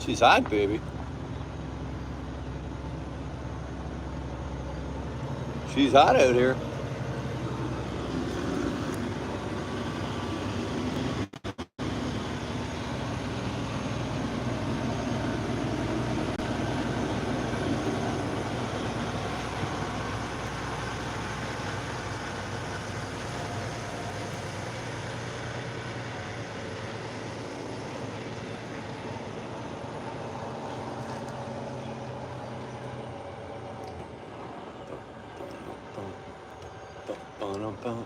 She's hot, baby. She's hot out here. Bum.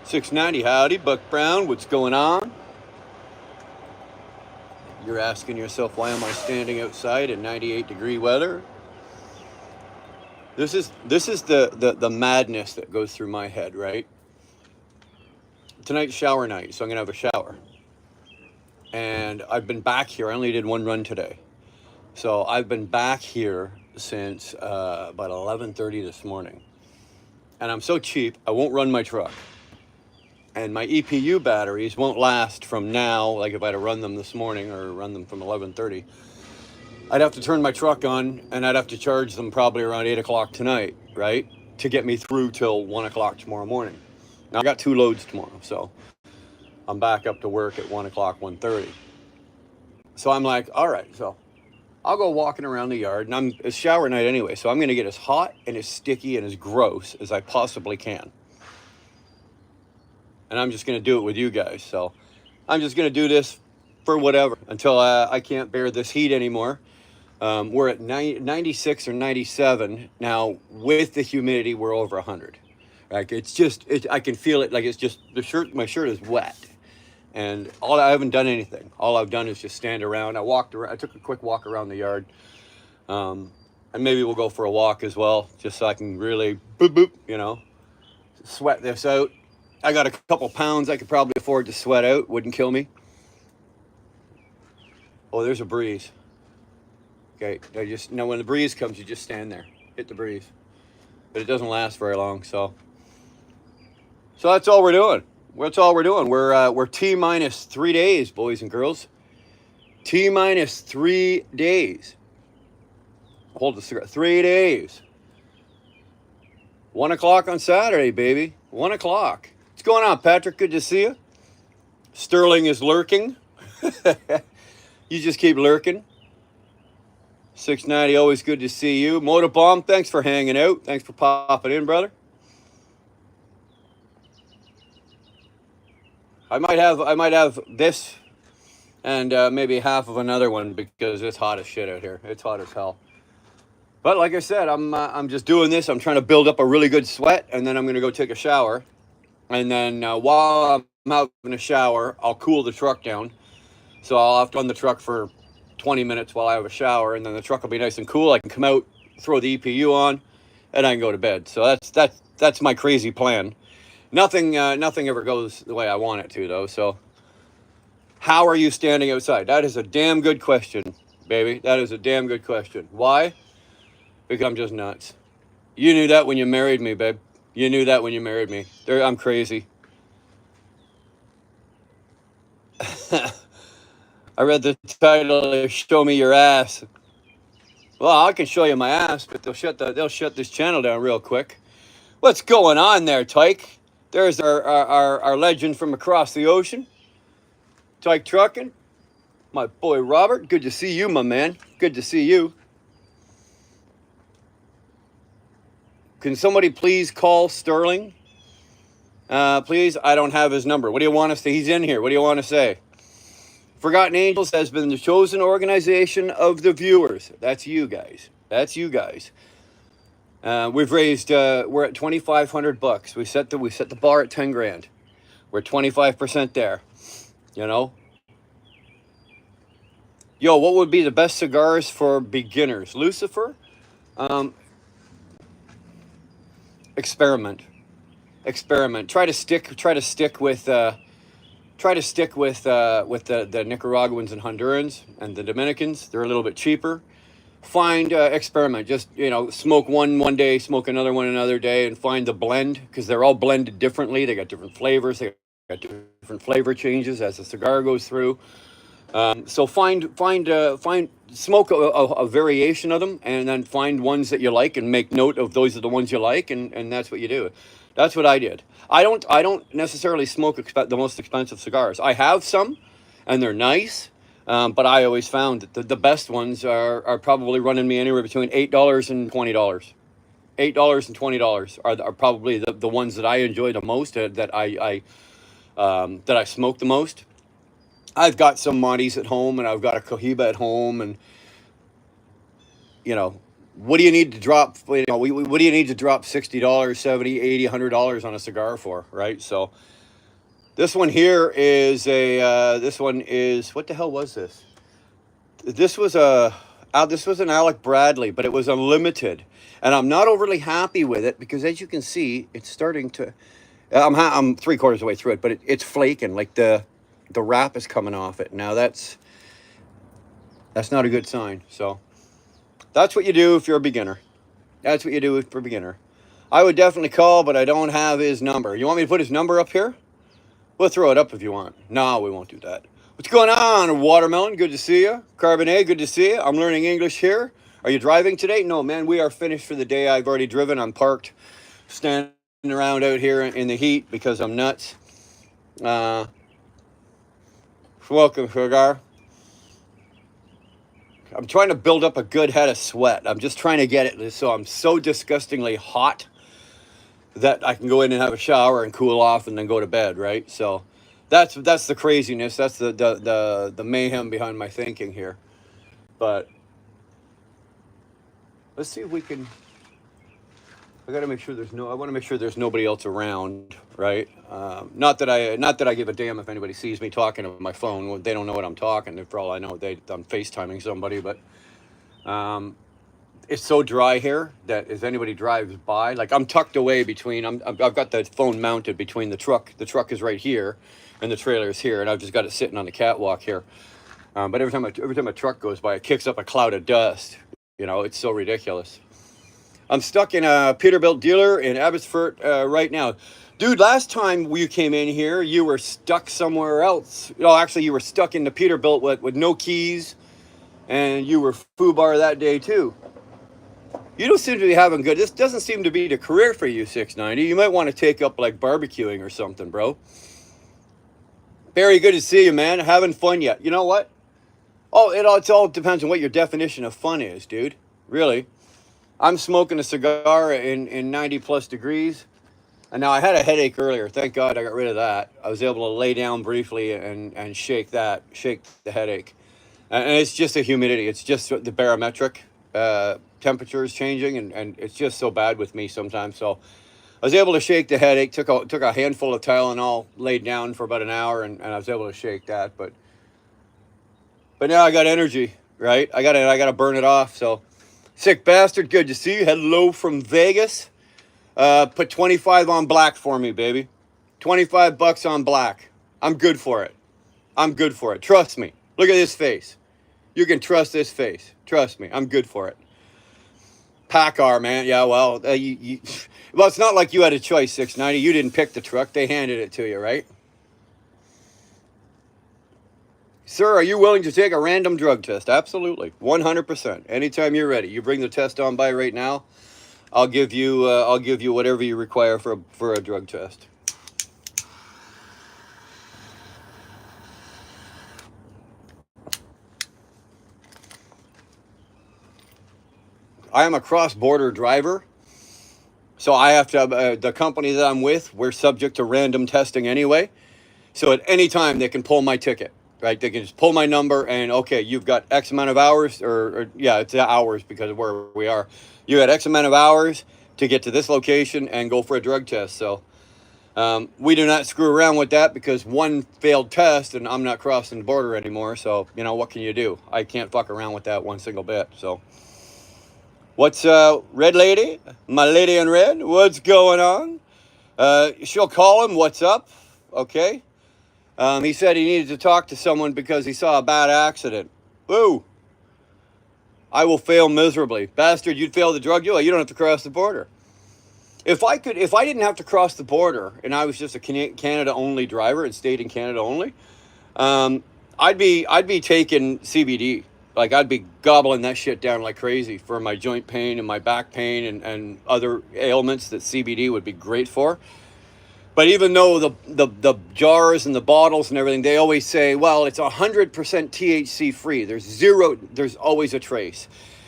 690, howdy, Buck Brown. What's going on? You're asking yourself, why am I standing outside in 98-degree weather? This is the madness that goes through my head, right? Tonight's shower night, so I'm gonna have a shower. And I've been back here. I only did one run today, so I've been back here since about 11:30 this morning. And I'm so cheap, I won't run my truck. And my EPU batteries won't last from now, like if I had to run them this morning or run them from 11:30. I'd have to turn my truck on and I'd have to charge them probably around 8 o'clock tonight, right? To get me through till 1 o'clock tomorrow morning. Now I got 2 loads tomorrow, so I'm back up to work at 1 o'clock, 1:30. So I'm like, all right, so I'll go walking around the yard, and it's shower night anyway, so I'm going to get as hot and as sticky and as gross as I possibly can. And I'm just going to do it with you guys. So I'm just going to do this for whatever until I can't bear this heat anymore. We're at 96 or 97 now. With the humidity, we're over 100. Like it's just, I can feel it. Like it's just my shirt is wet. And I haven't done anything. All I've done is just stand around. I took a quick walk around the yard. And maybe we'll go for a walk as well, just so I can really sweat this out. I got a couple pounds I could probably afford to sweat out. Wouldn't kill me. Oh, there's a breeze. Okay, when the breeze comes, you just stand there. Hit the breeze. But it doesn't last very long, so that's all we're doing. That's all we're doing. We're T-minus 3 days, boys and girls. T-minus 3 days. Hold the cigarette. 3 days. 1 o'clock on Saturday, baby. 1 o'clock. What's going on, Patrick? Good to see you. Sterling is lurking. You just keep lurking. 690, always good to see you. Motobomb, thanks for hanging out. Thanks for popping in, brother. I might have this and maybe half of another one because it's hot as shit out here. It's hot as hell. But like I said, I'm just doing this. I'm trying to build up a really good sweat, and then I'm going to go take a shower. And then while I'm out in a shower, I'll cool the truck down. So I'll have to run the truck for 20 minutes while I have a shower, and then the truck will be nice and cool. I can come out, throw the EPU on, and I can go to bed. So that's my crazy plan. Nothing ever goes the way I want it to, though. So how are you standing outside? That is a damn good question, baby. That is a damn good question. Why? Because I'm just nuts. You knew that when you married me, babe. You knew that when you married me. I'm crazy. I read the title, Show Me Your Ass. Well, I can show you my ass, but they'll shut this channel down real quick. What's going on there, Tyke? There's our legend from across the ocean. Tyke Trucking. My boy Robert. Good to see you, my man. Good to see you. Can somebody please call Sterling? Please, I don't have his number. What do you want us to? He's in here. What do you want to say? Forgotten Angels has been the chosen organization of the viewers. That's you guys. That's you guys. We've raised. We're at $2,500. We set the bar at 10 grand. We're 25% there. You know. Yo, what would be the best cigars for beginners? Lucifer. Experiment. Try to stick with the Nicaraguans and Hondurans and the Dominicans. They're a little bit cheaper. Find experiment. Just smoke one day, smoke another one another day, and find the blend, because they're all blended differently. They got different flavors. They got different flavor changes as the cigar goes through. So find smoke a variation of them, and then find ones that you like, and make note of those are the ones you like, and that's what you do. That's what I did. I don't necessarily smoke the most expensive cigars. I have some, and they're nice. But I always found that the best ones are probably running me anywhere between $8 and $20. $8 and $20 are probably the ones that I enjoy the most, that I smoke the most. I've got some Monties at home, and I've got a Cohiba at home, and you know, what do you need to drop? What do you need to drop $60, 70, 80, $100 on a cigar for, right? So this one here is this one is, what the hell was this? This was this was an Alec Bradley, but it was unlimited, and I'm not overly happy with it because, as you can see, it's starting to. I'm 3/4 of the way through it, but it's flaking. Like the wrap is coming off it. Now that's not a good sign. So that's what you do if you're a beginner. That's what you do for a beginner. I would definitely call, but I don't have his number. You want me to put his number up here? We'll throw it up if you want. No, we won't do that. What's going on, Watermelon? Good to see you. Carbonet, good to see you. I'm learning English here. Are you driving today? No, man, we are finished for the day. I've already driven. I'm parked, standing around out here in the heat because I'm nuts. Welcome, Cigar. I'm trying to build up a good head of sweat. I'm just trying to get it so I'm so disgustingly hot that I can go in and have a shower and cool off and then go to bed, right? So that's the craziness. That's the mayhem behind my thinking here. But let's see if we can. I got to make sure I want to make sure there's nobody else around, right? Not that I give a damn if anybody sees me talking on my phone. Well, they don't know what I'm talking. For all I know, I'm FaceTiming somebody. But it's so dry here that if anybody drives by, like I'm tucked away between. I've got the phone mounted between the truck. The truck is right here, and the trailer is here, and I've just got it sitting on the catwalk here. But every time a truck goes by, it kicks up a cloud of dust. It's so ridiculous. I'm stuck in a Peterbilt dealer in Abbotsford right now. Dude, last time you came in here, you were stuck somewhere else. Actually, you were stuck in the Peterbilt with no keys, and you were foobar that day too. You don't seem to be having good. This doesn't seem to be the career for you, 690. You might want to take up like barbecuing or something, bro. Very good to see you, man. Having fun yet? You know what? Oh, it all depends on what your definition of fun is, dude. Really. I'm smoking a cigar in 90 plus degrees. And now I had a headache earlier. Thank God I got rid of that. I was able to lay down briefly and shake the headache. And it's just the humidity. It's just the barometric temperature is changing, and it's just so bad with me sometimes. So I was able to shake the headache, took a handful of Tylenol, laid down for about an hour, and I was able to shake that. But now I got energy, right? I gotta burn it off. So sick bastard, good to see you. Hello from Vegas. Put 25 on black for me, baby. $25 on black. I'm good for it. Trust me. Look at this face. You can trust this face. Trust me. I'm good for it. Packard, man. Yeah, well, well, it's not like you had a choice, 690. You didn't pick the truck. They handed it to you, right? Sir, are you willing to take a random drug test? Absolutely. 100%. Anytime you're ready. You bring the test on by right now. I'll give you whatever you require for a drug test. I am a cross-border driver, so I have to. The company that I'm with, we're subject to random testing anyway. So at any time they can pull my ticket, right? They can just pull my number and okay, you've got X amount of hours, or yeah, it's hours because of where we are. You had X amount of hours to get to this location and go for a drug test. So we do not screw around with that because one failed test and I'm not crossing the border anymore. So what can you do? I can't fuck around with that one single bit. So. What's red lady? My lady in red? What's going on? She'll call him. What's up? Okay. He said he needed to talk to someone because he saw a bad accident. Woo. I will fail miserably. Bastard, you'd fail the drug dealer. You don't have to cross the border. If I didn't have to cross the border and I was just a Canada-only driver and stayed in Canada only, I'd be taking CBD. Like I'd be gobbling that shit down like crazy for my joint pain and my back pain and other ailments that CBD would be great for. But even though the jars and the bottles and everything, they always say, well, it's 100% THC free. There's always a trace.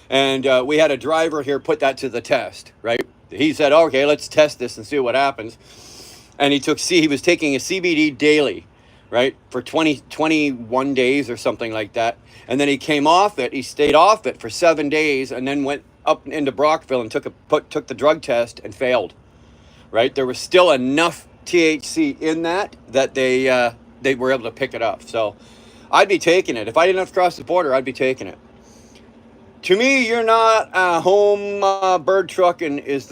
And we had a driver here put that to the test, right? He said, okay, let's test this and see what happens. And he was taking a CBD daily, right? For 21 days or something like that. And then he came off it. He stayed off it for 7 days and then went up into Brockville and took the drug test and failed, right? There was still enough THC in that they were able to pick it up. So I'd be taking it. If I didn't have to cross the border, I'd be taking it. To me, you're not home. Bird trucking is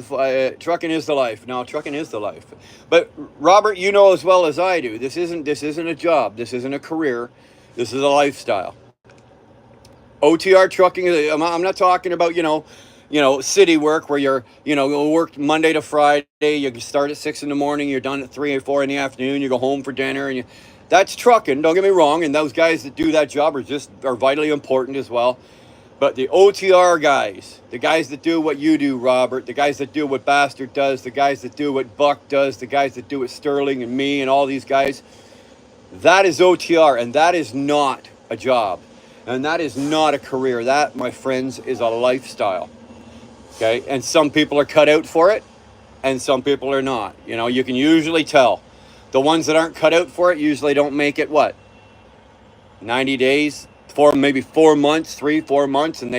trucking is the life. No, trucking is the life. But Robert, you know as well as I do, this isn't a job. This isn't a career. This is a lifestyle. OTR trucking. I'm not talking about city work where you'll work Monday to Friday. You start at 6 a.m. You're done at 3 or 4 in the afternoon. You go home for dinner, and that's trucking. Don't get me wrong. And those guys that do that job are vitally important as well. But the OTR guys, the guys that do what you do, Robert, the guys that do what Bastard does, the guys that do what Buck does, the guys that do what Sterling and me and all these guys, that is OTR, and that is not a job. And that is not a career. That, my friends, is a lifestyle. Okay? And some people are cut out for it, and some people are not. You can usually tell. The ones that aren't cut out for it usually don't make it, 90 days? Maybe 4 months, 3-4 months, and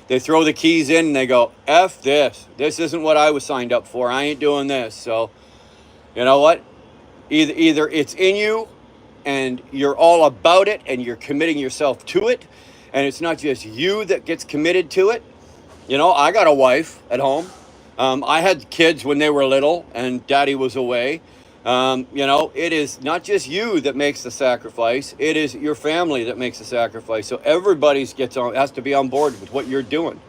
they throw the keys in and they go, F this. This isn't what I was signed up for. I ain't doing this. So, you know what? Either it's in you and you're all about it and you're committing yourself to it, and it's not just you that gets committed to it. I got a wife at home. I had kids when they were little and daddy was away. It is not just you that makes the sacrifice. It is your family that makes the sacrifice. So everybody has to be on board with what you're doing,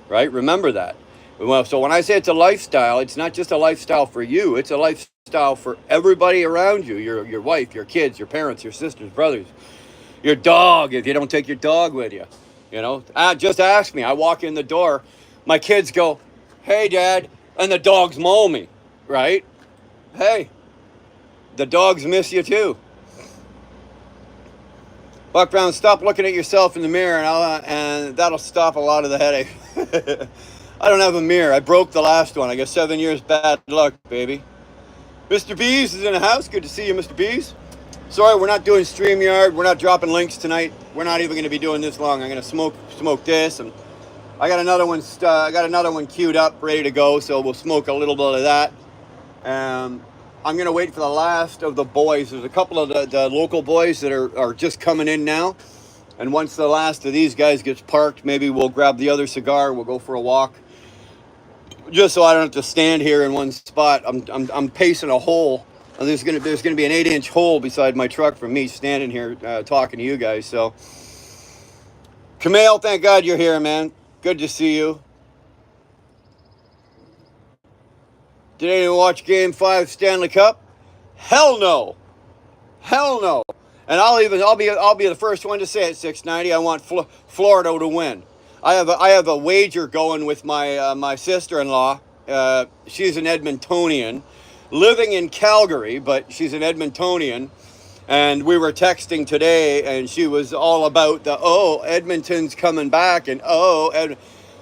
right? Remember that. Well, so when I say it's a lifestyle, it's not just a lifestyle for you. It's a lifestyle for everybody around you. Your wife, your kids, your parents, your sisters, brothers, your dog, if you don't take your dog with you. Just ask me. I walk in the door. My kids go, hey, Dad, and the dogs maul me, right? Hey. The dogs miss you too. Buck Brown, stop looking at yourself in the mirror and that'll stop a lot of the headache. I don't have a mirror. I broke the last one. I got 7 years bad luck, baby. Mr. Bees is in the house. Good to see you, Mr. Bees. Sorry, we're not doing StreamYard. We're not dropping links tonight. We're not even going to be doing this long. I'm going to smoke this, and I got another one queued up, ready to go. So we'll smoke a little bit of that. I'm going to wait for the last of the boys. There's a couple of the local boys that are just coming in now. And once the last of these guys gets parked, maybe we'll grab the other cigar. We'll go for a walk. Just so I don't have to stand here in one spot. I'm pacing a hole. And there's going to be an 8-inch hole beside my truck from me standing here talking to you guys. So, Kumail, thank God you're here, man. Good to see you. Did anyone watch Game 5 Stanley Cup? Hell no. Hell no. And I'll be the first one to say it, 690. I want Florida to win. I have a wager going with my sister-in-law. She's an Edmontonian, living in Calgary, but she's an Edmontonian. And we were texting today, and she was all about Edmonton's coming back, and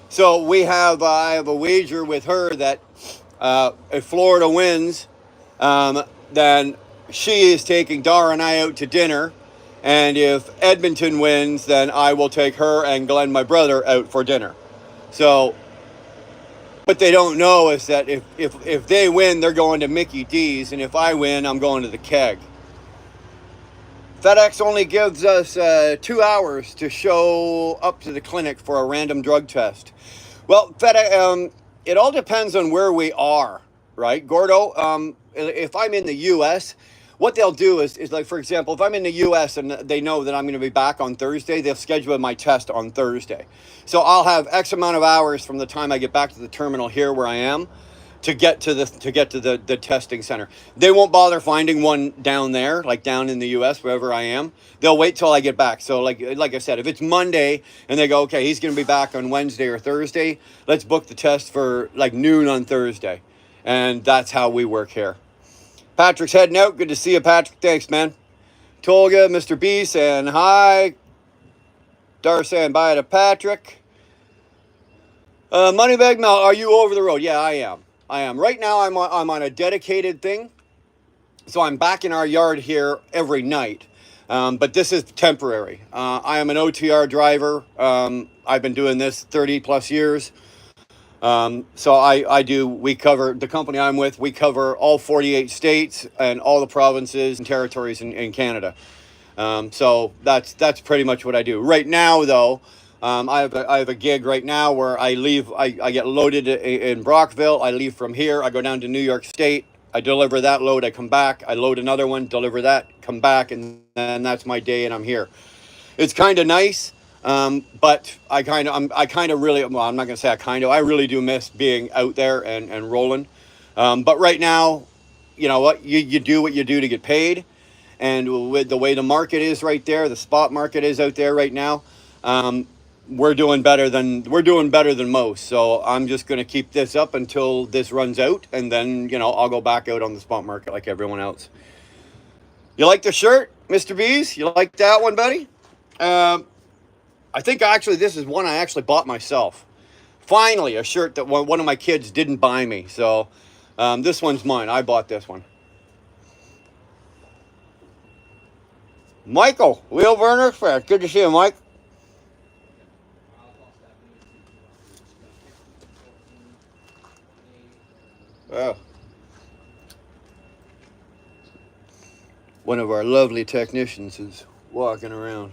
so I have a wager with her that if Florida wins, then she is taking Dara and I out to dinner. And if Edmonton wins, then I will take her and Glenn, my brother, out for dinner. So what they don't know is that if they win, they're going to Mickey D's. And if I win, I'm going to the Keg. FedEx only gives us 2 hours to show up to the clinic for a random drug test. Well, FedEx... it all depends on where we are, right, Gordo? If I'm in the U.S., what they'll do is like, for example, if I'm in the U.S. and they know that I'm going to be back on Thursday, they'll schedule my test on Thursday. So I'll have X amount of hours from the time I get back to the terminal here where I am to the testing center. They won't bother finding one down there, like down in the U.S. wherever I am. They'll wait till I get back. So like I said, if it's Monday and they go, okay, he's going to be back on Wednesday or Thursday, let's book the test for like noon on Thursday, and that's how we work here. Patrick's heading out. Good to see you, Patrick. Thanks, man. Tolga, Mr. B saying hi. Dar saying bye to Patrick. Moneybag Mel, are you over the road? Yeah, I am. Right now, I'm on a dedicated thing. So I'm back in our yard here every night. But this is temporary. I am an OTR driver. I've been doing this 30 plus years. So we cover, the company I'm with, we cover all 48 states and all the provinces and territories in Canada. So that's pretty much what I do. Right now, though, I have a gig right now where I leave. I get loaded in Brockville. I leave from here. I go down to New York State. I deliver that load. I come back. I load another one. Deliver that. Come back, and then that's my day, and I'm here. It's kind of nice, but I really. Well, I'm not gonna say I really do miss being out there and rolling. But right now, you know what? You do what you do to get paid, and with the way the market is right there, the spot market is out there right now. We're doing better than most. So I'm just going to keep this up until this runs out, and then I'll go back out on the spot market like everyone else. You like the shirt, Mr. B's? You like that one, buddy? I think actually this is one I actually bought myself. Finally, a shirt that one of my kids didn't buy me. So this one's mine. I bought this one. Michael, Wheelburner fan. Good to see you, Mike. Oh. One of our lovely technicians is walking around.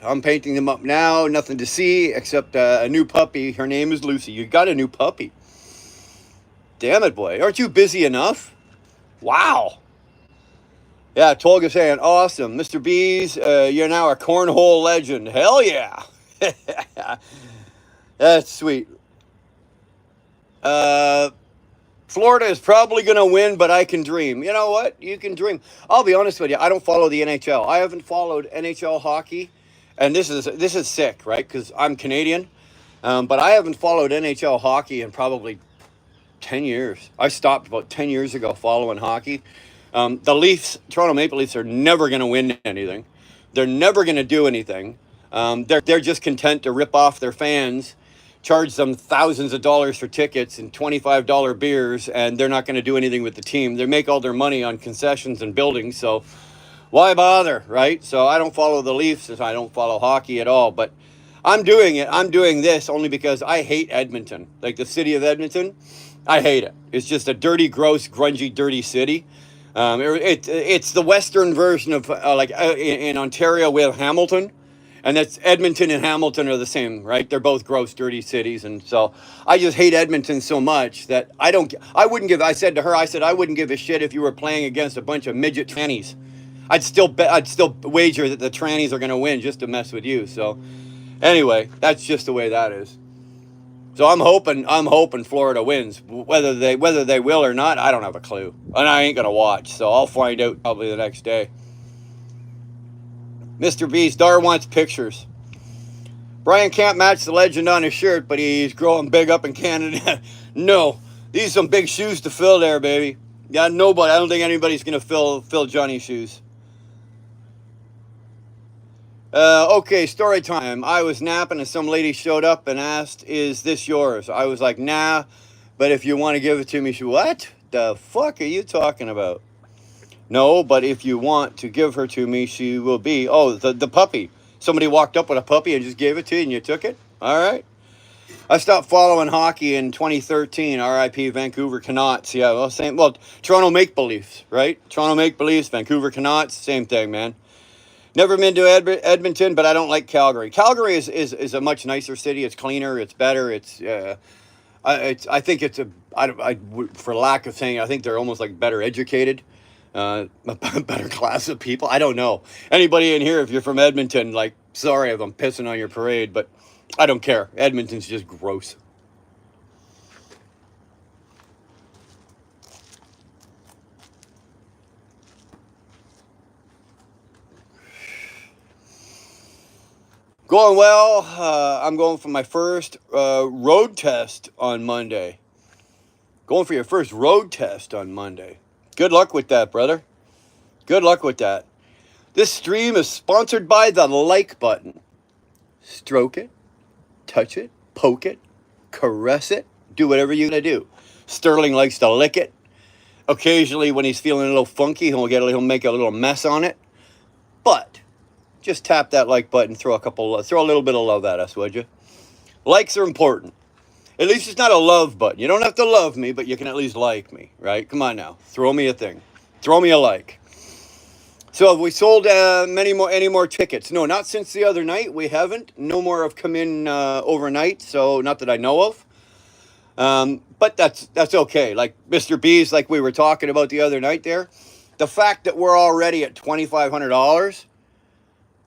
I'm painting them up now. Nothing to see except a new puppy. Her name is Lucy. You got a new puppy. Damn it, boy. Aren't you busy enough? Wow. Yeah, Tolga saying, awesome. Mr. B's, you're now a cornhole legend. Hell yeah. That's sweet. Florida is probably going to win, but I can dream. You know what? You can dream. I'll be honest with you. I don't follow the NHL. I haven't followed NHL hockey. And this is sick, right? Because I'm Canadian. But I haven't followed NHL hockey in probably 10 years. I stopped about 10 years ago following hockey. The Toronto Maple Leafs are never going to win anything. They're never going to do anything. They're just content to rip off their fans, charge them thousands of dollars for tickets and $25 beers, and they're not going to do anything with the team. They make all their money on concessions and buildings, so why bother, right? So I don't follow the Leafs, I don't follow hockey at all, but I'm doing it. I'm doing this only because I hate Edmonton. Like the city of Edmonton, I hate it. It's just a dirty, gross, grungy, dirty city. It's the western version of in Ontario we have Hamilton, and that's Edmonton and Hamilton are the same, right? They're both gross, dirty cities, and so I just hate Edmonton so much that I said to her, I wouldn't give a shit if you were playing against a bunch of midget trannies. I'd still wager that the trannies are going to win just to mess with you. So anyway, that's just the way that is. So I'm hoping Florida wins. Whether they will or not, I don't have a clue. And I ain't gonna watch, so I'll find out probably the next day. Mr. Beast, Dar wants pictures. Brian can't match the legend on his shirt, but he's growing big up in Canada. No, these are some big shoes to fill there, baby. Yeah, nobody. I don't think anybody's gonna fill Johnny's shoes. Okay, story time. I was napping and some lady showed up and asked, is this yours? I was like, nah, but if you want to give it to me, she, what the fuck are you talking about? No, but if you want to give her to me, she will be. Oh, the puppy. Somebody walked up with a puppy and just gave it to you and you took it? All right. I stopped following hockey in 2013. RIP Vancouver Canucks. Yeah, well, same. Well, Toronto Maple Leafs, right? Toronto Maple Leafs, Vancouver Canucks, same thing, man. Never been to Edmonton, but I don't like Calgary. Calgary is a much nicer city. It's cleaner. It's better. I think it's for lack of saying, I think they're almost like better educated. A better class of people. I don't know. Anybody in here, if you're from Edmonton, like, sorry if I'm pissing on your parade, but I don't care. Edmonton's just gross. Going well. I'm going for my first road test on Monday. Going for your first road test on Monday. Good luck with that, brother. Good luck with that. This stream is sponsored by the like button. Stroke it, touch it, poke it, caress it, do whatever you're going to do. Sterling likes to lick it. Occasionally, when he's feeling a little funky, he'll make a little mess on it. But just tap that like button, throw a little bit of love at us, would you? Likes are important. At least it's not a love button. You don't have to love me, but you can at least like me, right? Come on now, throw me a thing, throw me a like. So have we sold any more tickets? No, not since the other night. We haven't. No more have come in overnight, so not that I know of. But that's okay. Like Mr. B's, like we were talking about the other night there, the fact that we're already at $2,500.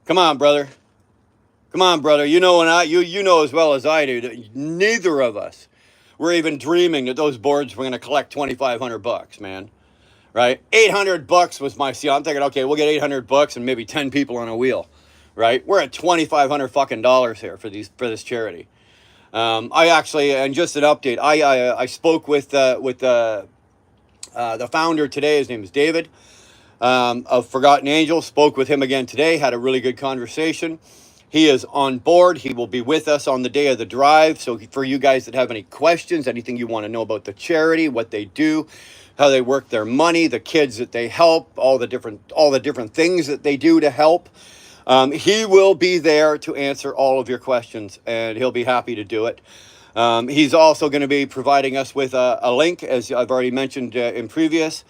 Come on, brother. Come on, brother. You know you know as well as I do that neither of us were even dreaming that those boards were going to collect $2,500, man. Right? $800 was my seal. I'm thinking, okay, we'll get $800 and maybe 10 people on a wheel. Right? We're at $2,500 fucking dollars here for this charity. I actually, and just an update, I spoke with the founder today. His name is David of Forgotten Angels. Spoke with him again today. Had a really good conversation. He is on board. He will be with us on the day of the drive. So for you guys that have any questions, anything you want to know about the charity, what they do, how they work their money, the kids that they help, all the different things that they do to help, he will be there to answer all of your questions, and he'll be happy to do it. He's also going to be providing us with a link, as I've already mentioned in previous.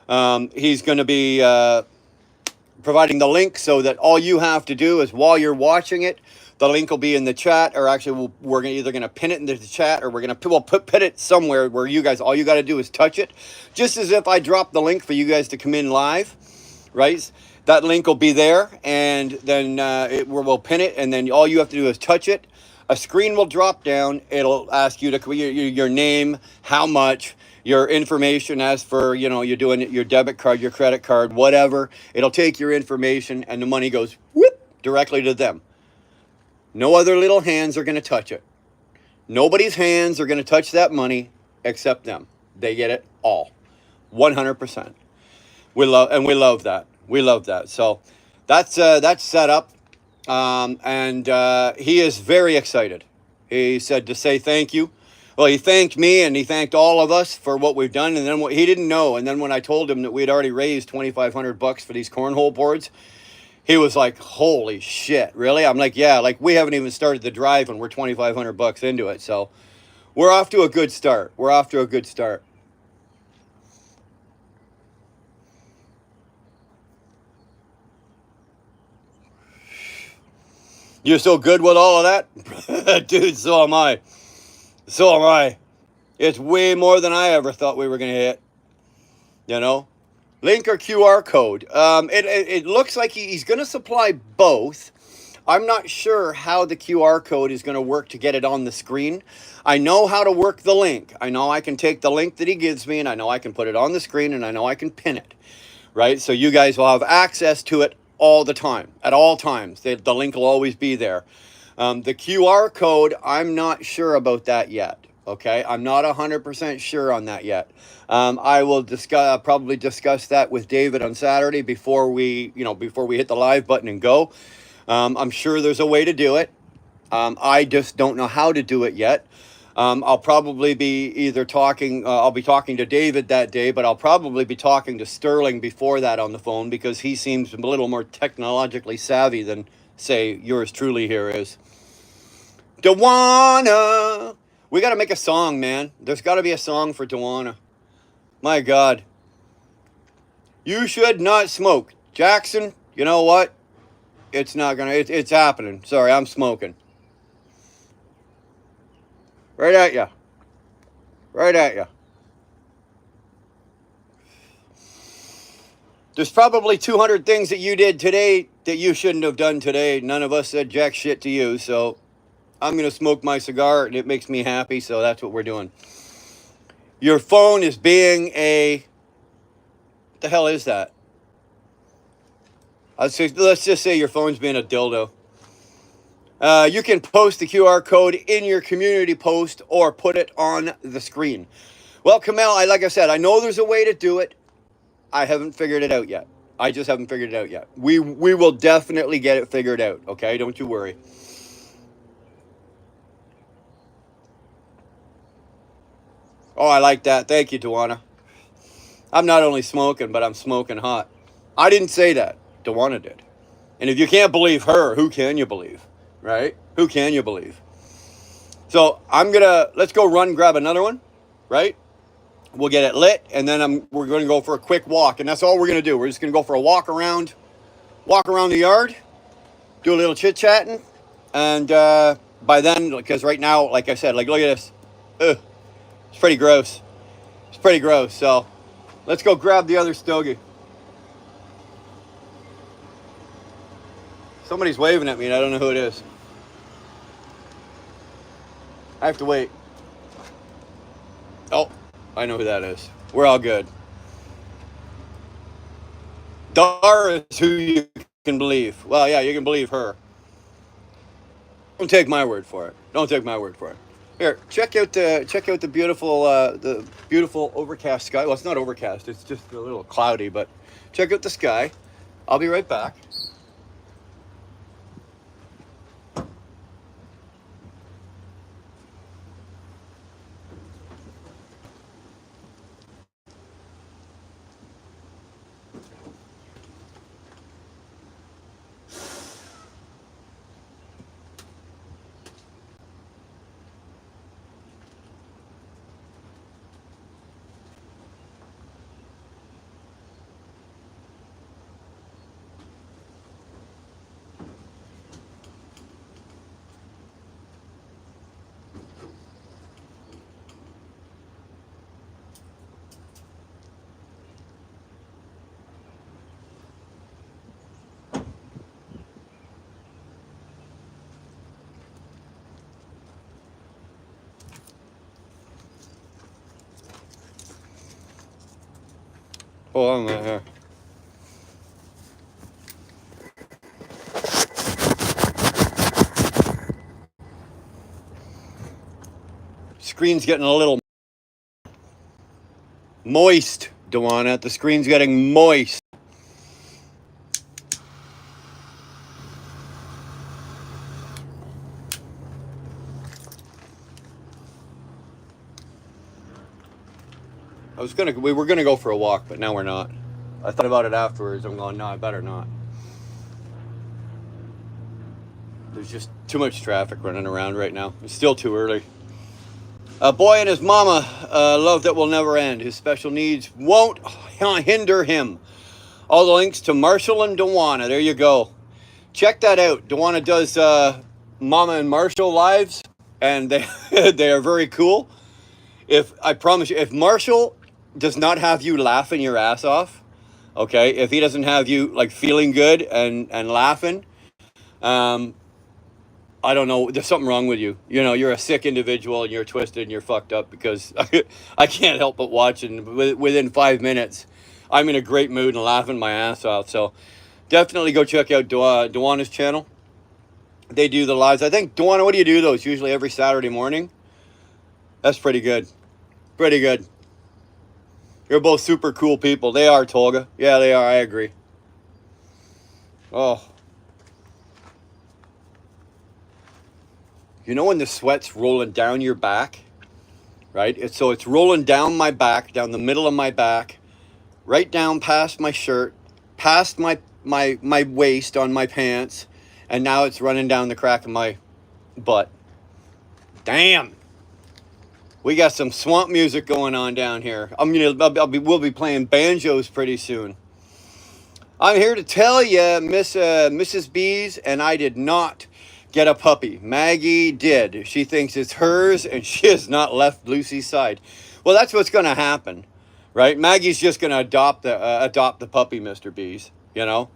He's going to be providing the link so that all you have to do is while you're watching it, the link will be in the chat, or actually we're either going to pin it into the chat, or we'll put it somewhere where you guys, all you got to do is touch it, just as if I dropped the link for you guys to come in live, right? That link will be there, and then we'll pin it, and then all you have to do is touch it. A screen will drop down. It'll ask you to your name, how much, your information as for, you're doing your debit card, your credit card, whatever. It'll take your information, and the money goes whoop directly to them. No other little hands are going to touch it. Nobody's hands are going to touch that money except them. They get it all, 100%. We love that. We love that. So that's set up. And he is very excited. He said to say thank you. Well, he thanked me and he thanked all of us for what we've done. And then what he didn't know. And then when I told him that we had already raised $2,500 for these cornhole boards, he was like, holy shit, really? I'm like, yeah, like we haven't even started the drive and we're $2,500 into it. So we're off to a good start. We're off to a good start. You're so good with all of that? Dude, so am I. So am I. It's way more than I ever thought we were going to hit. Link or QR code. It looks like he's going to supply both. I'm not sure how the QR code is going to work to get it on the screen. I know how to work the link. I know I can take the link that he gives me, and I know I can put it on the screen, and I know I can pin it. Right? So you guys will have access to it all the time, at all times. The link will always be there. The QR code, I'm not sure about that yet. Okay, I'm not 100% sure on that yet. I will probably discuss that with David on Saturday before we hit the live button and go. I'm sure there's a way to do it. I just don't know how to do it yet. I'll probably be I'll be talking to David that day, but I'll probably be talking to Sterling before that on the phone because he seems a little more technologically savvy than, say, yours truly here is. Dewana! We got to make a song, man. There's got to be a song for Dewana. My God. You should not smoke. Jackson, you know what? It's not going to, it's happening. Sorry, I'm smoking. Right at ya. Right at ya. There's probably 200 things that you did today that you shouldn't have done today. None of us said jack shit to you, so I'm going to smoke my cigar, and it makes me happy, so that's what we're doing. Your phone is being a... What the hell is that? Let's just say your phone's being a dildo. You can post the QR code in your community post or put it on the screen. Well, Kamel, like I said, I know there's a way to do it. I haven't figured it out yet. I just haven't figured it out yet. We will definitely get it figured out, okay? Don't you worry. Oh, I like that. Thank you, Duana. I'm not only smoking, but I'm smoking hot. I didn't say that. Duana did. And if you can't believe her, who can you believe? Right? Who can you believe? So let's go grab another one, right? We'll get it lit, and then we're going to go for a quick walk, and that's all we're going to do. We're just going to go for a walk around the yard, do a little chit-chatting, and by then, because right now, like I said, like, look at this. Ugh, it's pretty gross. It's pretty gross, so let's go grab the other stogie. Somebody's waving at me, and I don't know who it is. I have to wait. Oh, I know who that is. We're all good. Dara is who you can believe. Well, yeah, you can believe her. Don't take my word for it. Don't take my word for it. Here, check out the beautiful overcast sky. Well, it's not overcast. It's just a little cloudy, but check out the sky. I'll be right back. Hold on a minute here. Screen's getting a little moist, Duana. The screen's getting moist. We were gonna go for a walk, but now we're not. I thought about it afterwards. I'm going, no, I better not. There's just too much traffic running around right now. It's still too early. A boy and his mama, love that will never end. His special needs won't hinder him. All the links to Marshall and Duana. There you go. Check that out. Duana does Mama and Marshall lives, and they are very cool. I promise you, if Marshall does not have you laughing your ass off, okay, if he doesn't have you like feeling good and laughing, I don't know, there's something wrong with you. You know, you're a sick individual and you're twisted and you're fucked up, because I can't help but watch, and within 5 minutes, I'm in a great mood and laughing my ass off. So definitely go check out Duana's channel. They do the lives. I think, Duana, what do you do those? Usually every Saturday morning? That's pretty good. Pretty good. You're both super cool people. They are, Tolga. Yeah, they are. I agree. Oh. You know when the sweat's rolling down your back? Right? It's rolling down my back, down the middle of my back, right down past my shirt, past my waist on my pants, and now it's running down the crack of my butt. Damn. We got some swamp music going on down here. We'll be playing banjos pretty soon. I'm here to tell you, Mrs. Bees, and I did not get a puppy. Maggie did. She thinks it's hers, and she has not left Lucy's side. Well, that's what's going to happen, right? Maggie's just going to adopt the puppy, Mr. B's, you know.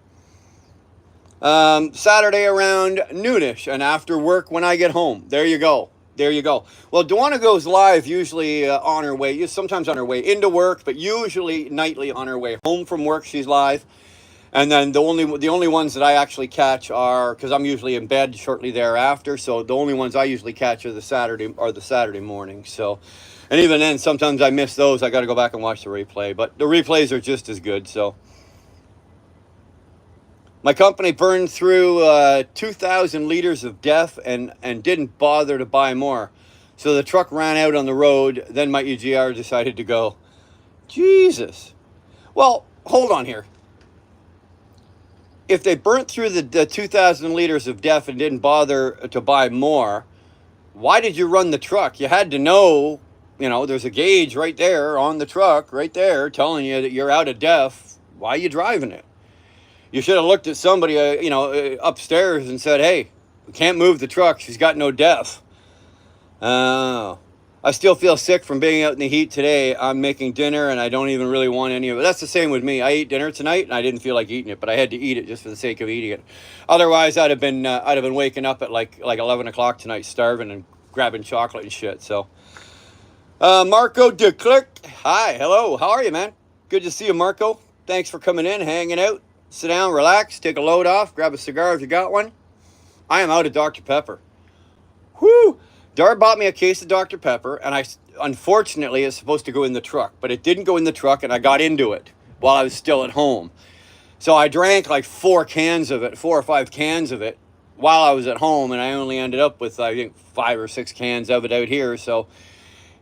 Saturday around noonish and after work when I get home. There you go. There you go. Well, Duana goes live usually on her way, sometimes on her way into work, but usually nightly on her way home from work. She's live. And then the only ones that I actually catch are, because I'm usually in bed shortly thereafter, so the only ones I usually catch are the Saturday morning. So, and even then, sometimes I miss those. I got to go back and watch the replay, but the replays are just as good. So, my company burned through 2,000 liters of DEF and didn't bother to buy more. So the truck ran out on the road. Then my EGR decided to go. Jesus. Well, hold on here. If they burnt through the 2,000 liters of DEF and didn't bother to buy more, why did you run the truck? You had to know, there's a gauge right there on the truck, right there, telling you that you're out of DEF. Why are you driving it? You should have looked at somebody, upstairs and said, hey, we can't move the truck. She's got no DEF. I still feel sick from being out in the heat today. I'm making dinner and I don't even really want any of it. That's the same with me. I ate dinner tonight and I didn't feel like eating it, but I had to eat it just for the sake of eating it. Otherwise, I'd have been waking up at like 11 o'clock tonight, starving and grabbing chocolate and shit. So, Marco de Klerk. Hi, hello. How are you, man? Good to see you, Marco. Thanks for coming in, hanging out. Sit down, relax, take a load off, grab a cigar if you got one. I am out of Dr. Pepper. Whoo! Dar bought me a case of Dr. Pepper, and unfortunately, it's supposed to go in the truck, but it didn't go in the truck, and I got into it while I was still at home. So I drank like 4 or 5 cans of it while I was at home, and I only ended up with, I think, 5 or 6 cans of it out here. So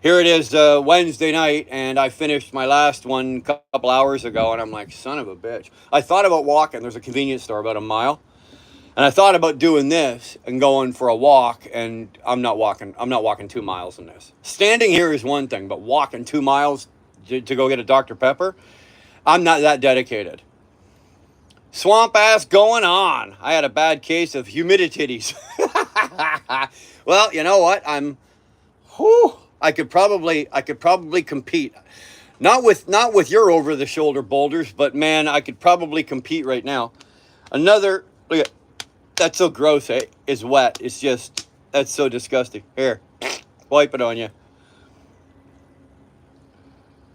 here it is Wednesday night, and I finished my last one a couple hours ago, and I'm like, son of a bitch. I thought about walking. There's a convenience store about a mile. And I thought about doing this and going for a walk, and I'm not walking 2 miles in this. Standing here is one thing, but walking 2 miles to go get a Dr. Pepper, I'm not that dedicated. Swamp ass going on. I had a bad case of humidititties. Well, you know what? I could probably compete. Not with your over the shoulder boulders, but man, I could probably compete right now. Look at. That's so gross, eh? It's wet. It's just, that's so disgusting. Here, wipe it on you.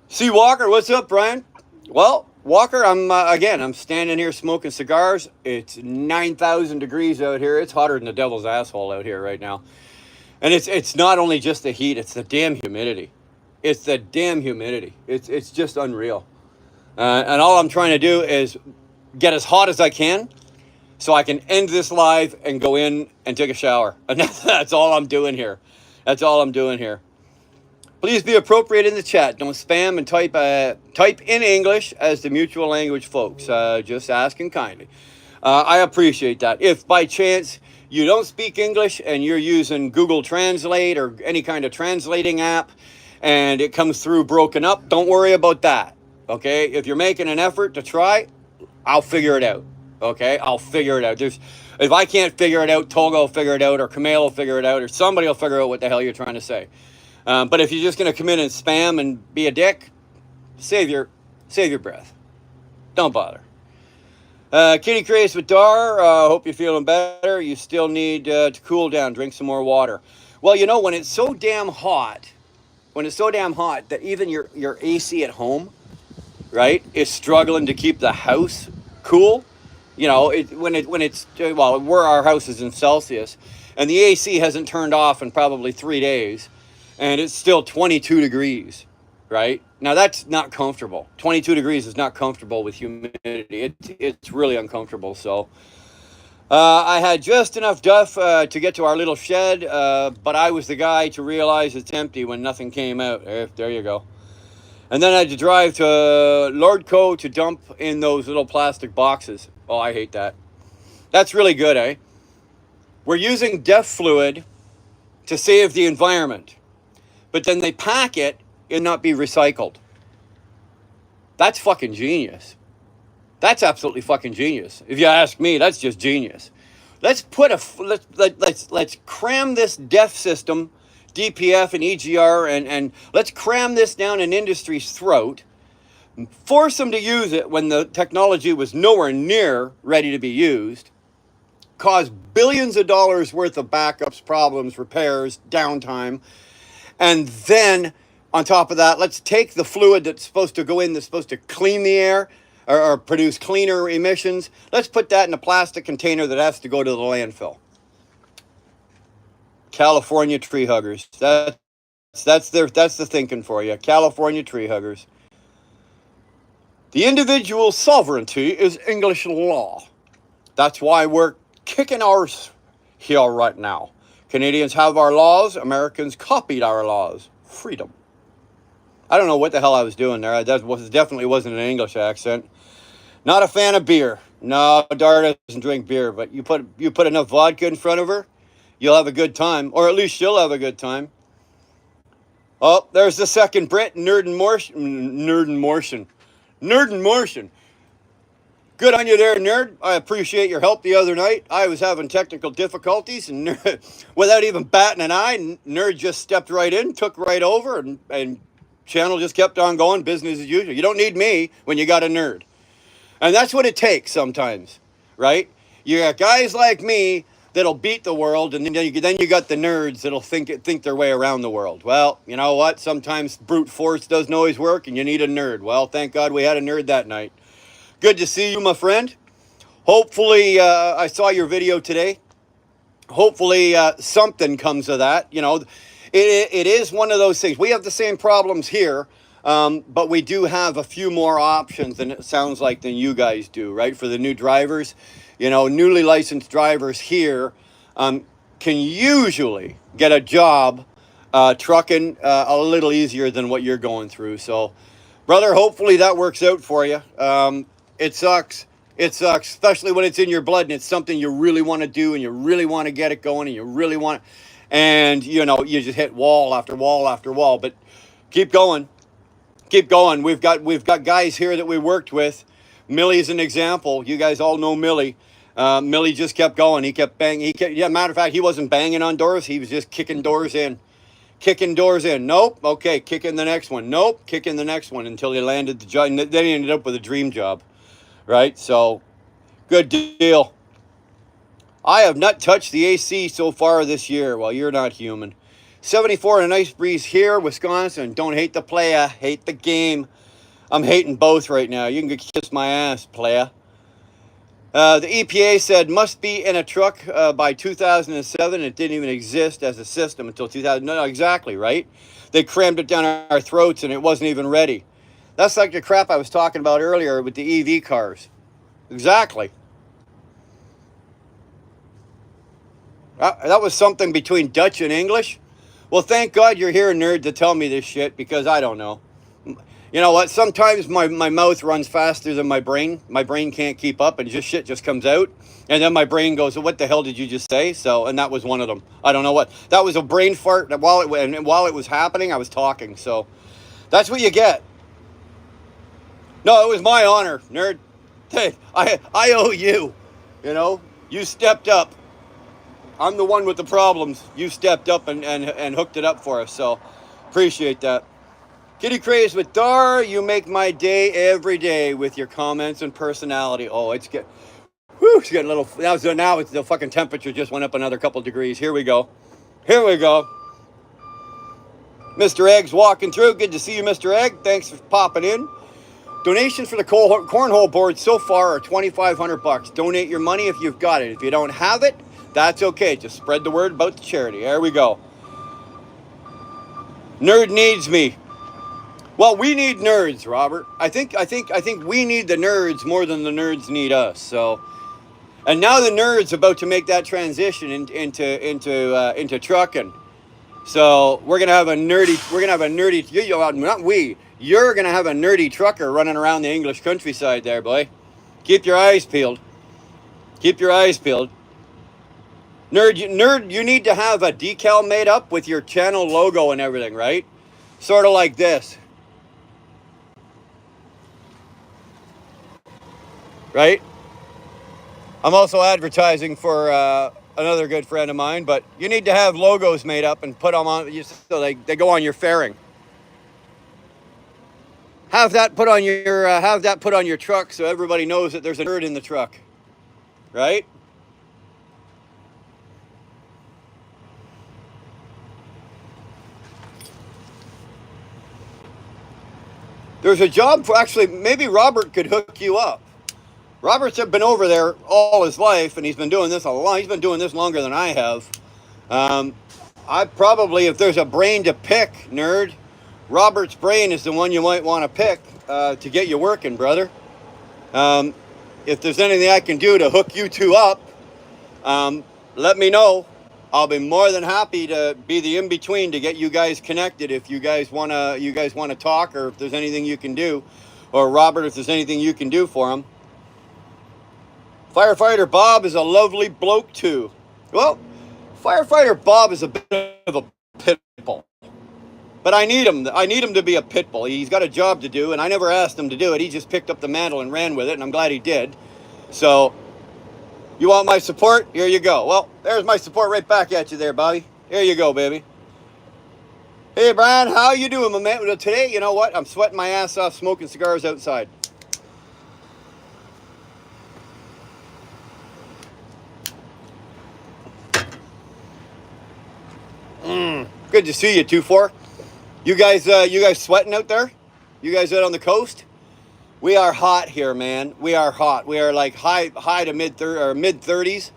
See, Walker, what's up, Brian? Well, Walker, I'm standing here smoking cigars. It's 9,000 degrees out here. It's hotter than the devil's asshole out here right now. And it's not only just the heat, it's the damn humidity. It's the damn humidity. It's just unreal. And all I'm trying to do is get as hot as I can, so I can end this live and go in and take a shower. And that's all I'm doing here. That's all I'm doing here. Please be appropriate in the chat. Don't spam and type in English as the mutual language folks. Just asking kindly. I appreciate that. If by chance you don't speak English and you're using Google Translate or any kind of translating app and it comes through broken up, don't worry about that. Okay? If you're making an effort to try, I'll figure it out. Okay, I'll figure it out. If I can't figure it out, Togo will figure it out, or Kamel will figure it out, or somebody will figure out what the hell you're trying to say. But if you're just going to come in and spam and be a dick, save your breath. Don't bother. Kitty Craze with Dar, hope you're feeling better. You still need to cool down. Drink some more water. Well, when it's so damn hot, that even your AC at home, right, is struggling to keep the house cool. Where our house is in Celsius, and the AC hasn't turned off in probably 3 days, and it's still 22 degrees, right? Now that's not comfortable. 22 degrees is not comfortable with humidity. It's really uncomfortable. So I had just enough duff to get to our little shed, but I was the guy to realize it's empty when nothing came out. There you go. And then I had to drive to Lordco to dump in those little plastic boxes. Oh, I hate that. That's really good, eh? We're using DEF fluid to save the environment, but then they pack it and not be recycled. That's fucking genius. That's absolutely fucking genius. If you ask me, that's just genius. Let's cram this DEF system, DPF and EGR, and let's cram this down an industry's throat force them to use it when the technology was nowhere near ready to be used, cause billions of dollars worth of backups, problems, repairs, downtime, and then on top of that, let's take the fluid that's supposed to go in, that's supposed to clean the air or produce cleaner emissions. Let's put that in a plastic container that has to go to the landfill. California tree huggers. That's the thinking for you. California tree huggers. The individual sovereignty is English law. That's why we're kicking ours here right now. Canadians have our laws. Americans copied our laws. Freedom. I don't know what the hell I was doing there. That definitely wasn't an English accent. Not a fan of beer. No, Dara doesn't drink beer. But you put enough vodka in front of her, you'll have a good time. Or at least she'll have a good time. Oh, there's the second Brit, Nerd and Mortion. Good on you there, Nerd. I appreciate your help the other night. I was having technical difficulties, and without even batting an eye, Nerd just stepped right in, took right over, and channel just kept on going, business as usual. You don't need me when you got a Nerd. And that's what it takes sometimes, right? You got guys like me that'll beat the world, and then you got the nerds that'll think their way around the world. Well, you know what? Sometimes brute force doesn't always work, and you need a nerd. Well, thank God we had a nerd that night. Good to see you, my friend. Hopefully, I saw your video today. Hopefully, something comes of that. You know, it is one of those things. We have the same problems here, but we do have a few more options than it sounds like than you guys do, right? For the new drivers, you know, newly licensed drivers here can usually get a job trucking a little easier than what you're going through. So, brother, hopefully that works out for you. It sucks. It sucks, especially when it's in your blood and it's something you really want to do and you really want to get it going and you really want, and you know, you just hit wall after wall after wall. But keep going. Keep going. We've got guys here that we worked with. Millie's an example. You guys all know Millie. Millie just kept going. He kept banging. Matter of fact, he wasn't banging on doors. He was just kicking doors in. Kicking doors in. Nope. Okay. Kicking the next one. Nope. Kicking the next one until he landed the job. Then he ended up with a dream job. Right? So, good deal. I have not touched the AC so far this year. Well, you're not human. 74 and a nice breeze here, Wisconsin. Don't hate the playa, hate the game. I'm hating both right now. You can kiss my ass, playa. The EPA said must be in a truck by 2007. It didn't even exist as a system until 2000. No, exactly, right? They crammed it down our throats and it wasn't even ready. That's like the crap I was talking about earlier with the EV cars. Exactly. That was something between Dutch and English. Well, thank God you're here, nerd, to tell me this shit, because I don't know. You know what? Sometimes my mouth runs faster than my brain. My brain can't keep up and shit just comes out. And then my brain goes, what the hell did you just say? So, and that was one of them. I don't know what. That was a brain fart. While it was happening, I was talking. So that's what you get. No, it was my honor, nerd. Hey, I owe you. You know, you stepped up. I'm the one with the problems. You stepped up and hooked it up for us. So appreciate that. Kitty Craze with Dar, you make my day every day with your comments and personality. Oh, it's getting a little. Now it's the fucking temperature just went up another couple degrees. Here we go. Here we go. Mr. Egg's walking through. Good to see you, Mr. Egg. Thanks for popping in. Donations for the cornhole board so far are $2,500. Donate your money if you've got it. If you don't have it, that's okay. Just spread the word about the charity. There we go. Nerd needs me. Well, we need nerds, Robert. I think we need the nerds more than the nerds need us. So, and now the nerds about to make that transition into trucking. So we're gonna have a nerdy. You're gonna have a nerdy trucker running around the English countryside there, boy. Keep your eyes peeled. Keep your eyes peeled. Nerd, you need to have a decal made up with your channel logo and everything, right? Sort of like this. Right? I'm also advertising for another good friend of mine, but you need to have logos made up and put them on so they go on your fairing. Have that put on your truck so everybody knows that there's a nerd in the truck, right? There's a job for, actually, maybe Robert could hook you up. Robert's been over there all his life, and he's been doing this He's been doing this longer than I have. I probably, if there's a brain to pick, nerd, Robert's brain is the one you might want to pick to get you working, brother. If there's anything I can do to hook you two up, let me know. I'll be more than happy to be the in-between to get you guys connected if you guys wanna talk, or if there's anything you can do, or Robert, if there's anything you can do for him. Firefighter Bob is a lovely bloke too. Well, Firefighter Bob is a bit of a pit bull, but I need him to be a pit bull. He's got a job to do, and I never asked him to do it. He just picked up the mantle and ran with it, and I'm glad he did. So, you want my support? Here you go. Well, there's my support right back at you there, Bobby. Here you go, baby. Hey, Brian, how you doing, my man? Well, today, you know what? I'm sweating my ass off smoking cigars outside. Good to see you, 2-4. You guys sweating out there? You guys out on the coast? We are hot here, man. We are hot. We are like high to mid 30s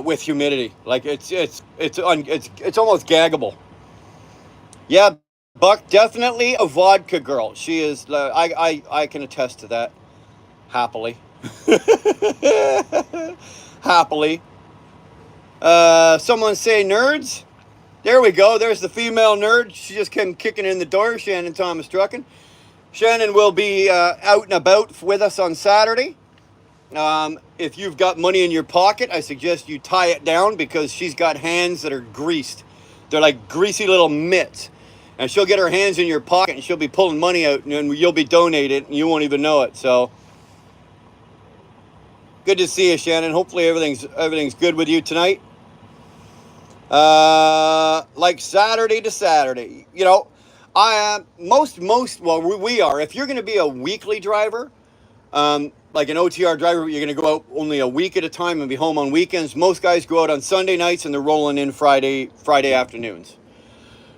with humidity. Like it's almost gaggable. Yeah, Buck, definitely a vodka girl. She is. I can attest to that. Happily. Happily. Someone say nerds. There we go. There's the female nerd. She just came kicking in the door. Shannon Thomas Trucking. Shannon will be out and about with us on Saturday. If you've got money in your pocket, I suggest you tie it down, because she's got hands that are greased. They're like greasy little mitts. And she'll get her hands in your pocket and she'll be pulling money out, and you'll be donated and you won't even know it. So good to see you, Shannon. Hopefully everything's good with you tonight. Like Saturday to Saturday, you know, I am we are. If you're going to be a weekly driver, like an OTR driver, you're going to go out only a week at a time and be home on weekends. Most guys go out on Sunday nights and they're rolling in Friday afternoons,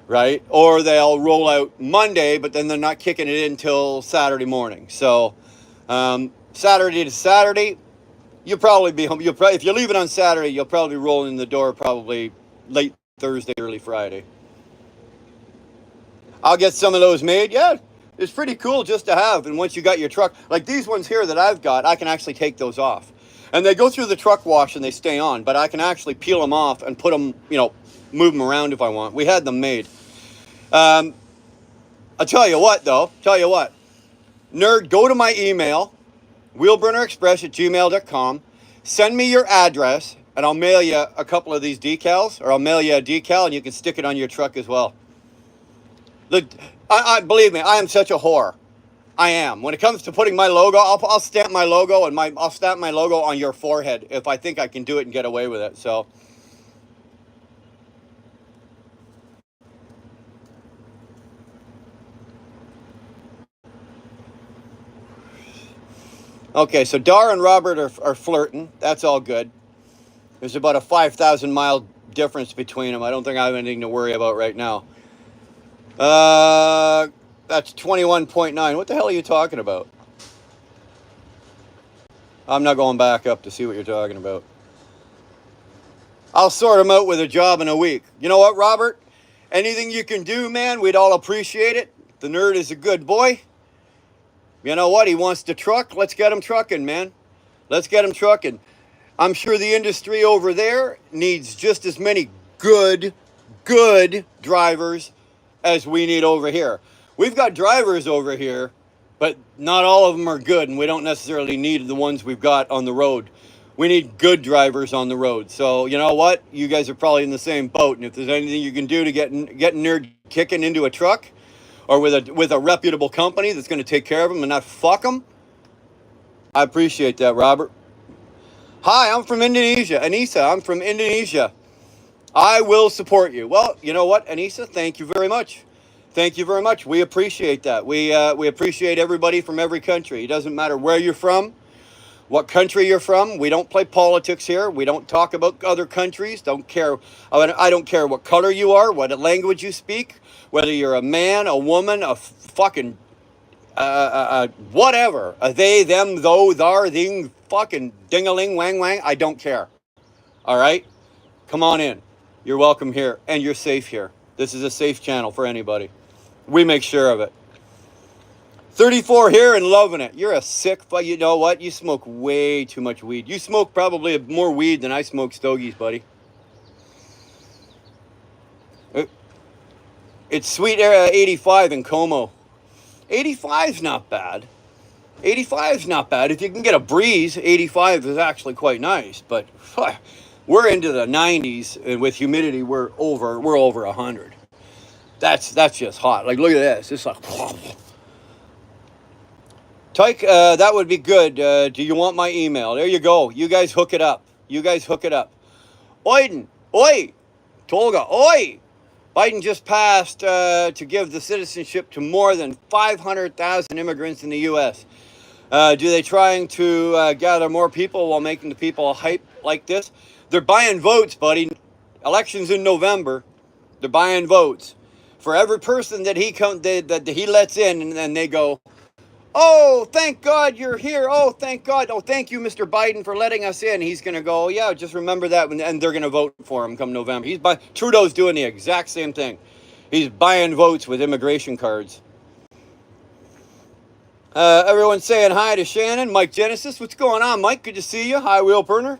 right? Or they'll roll out Monday, but then they're not kicking it in until Saturday morning. So, Saturday to Saturday, you'll probably be home. If you're leaving on Saturday, you'll probably roll in the door probably late Thursday, early Friday. I'll get some of those made. Yeah, it's pretty cool just to have. And once you got your truck, like these ones here that I've got, I can actually take those off. And they go through the truck wash and they stay on, but I can actually peel them off and put them, you know, move them around if I want. We had them made. I'll tell you what, though. Nerd, go to my email, wheelburnerexpress@gmail.com. Send me your address, and I'll mail you a couple of these decals, or I'll mail you a decal, and you can stick it on your truck as well. Look, believe me, I am such a whore. I am. When it comes to putting my logo, I'll stamp my logo, and I'll stamp my logo on your forehead if I think I can do it and get away with it. So, okay, so Dar and Robert are flirting. That's all good. There's about a 5,000 mile difference between them. I don't think I have anything to worry about right now. That's 21.9. What the hell are you talking about? I'm not going back up to see what you're talking about. I'll sort them out with a job in a week. You know what, Robert? Anything you can do, man, we'd all appreciate it. The nerd is a good boy. You know what? He wants to truck. Let's get him trucking, man. Let's get him trucking. I'm sure the industry over there needs just as many good drivers as we need over here. We've got drivers over here, but not all of them are good, and we don't necessarily need the ones we've got on the road. We need good drivers on the road. So, you know what? You guys are probably in the same boat, and if there's anything you can do to get nerd kicking into a truck, or with a reputable company that's going to take care of them and not fuck them, I appreciate that, Robert. Hi, I'm from Indonesia. Anissa, I'm from Indonesia. I will support you. Well, you know what, Anissa? Thank you very much. Thank you very much. We appreciate that. We appreciate everybody from every country. It doesn't matter where you're from, what country you're from. We don't play politics here. We don't talk about other countries. Don't care. I don't care what color you are, what language you speak, whether you're a man, a woman, a fucking whatever. A they, them, thou, thar, thing, fucking ding-a-ling, wang-wang. I don't care. All right? Come on in. You're welcome here, and you're safe here. This is a safe channel for anybody. We make sure of it. 34 here and loving it. You're a sick fuck. You know what? You smoke way too much weed. You smoke probably more weed than I smoke stogies, buddy. It's sweet 85 in Como. 85's not bad. 85's not bad. If you can get a breeze, 85 is actually quite nice. But we're into the 90s, and with humidity, we're over 100. That's just hot. Like, look at this. It's like... Tyke, that would be good. Do you want my email? There you go. You guys hook it up. You guys hook it up. Oiden. Oi. Tolga. Oi. Biden just passed to give the citizenship to more than 500,000 immigrants in the U.S. Do they trying to gather more people while making the people hype like this? They're buying votes, buddy. Elections in November. They're buying votes. For every person that he lets in, and they go, oh, thank God you're here. Oh, thank God. Oh, thank you, Mr. Biden, for letting us in. He's going to go, yeah, just remember that. And they're going to vote for him come November. Trudeau's doing the exact same thing. He's buying votes with immigration cards. Everyone's saying hi to Shannon. Mike Genesis. What's going on, Mike? Good to see you. Hi, Wheelburner.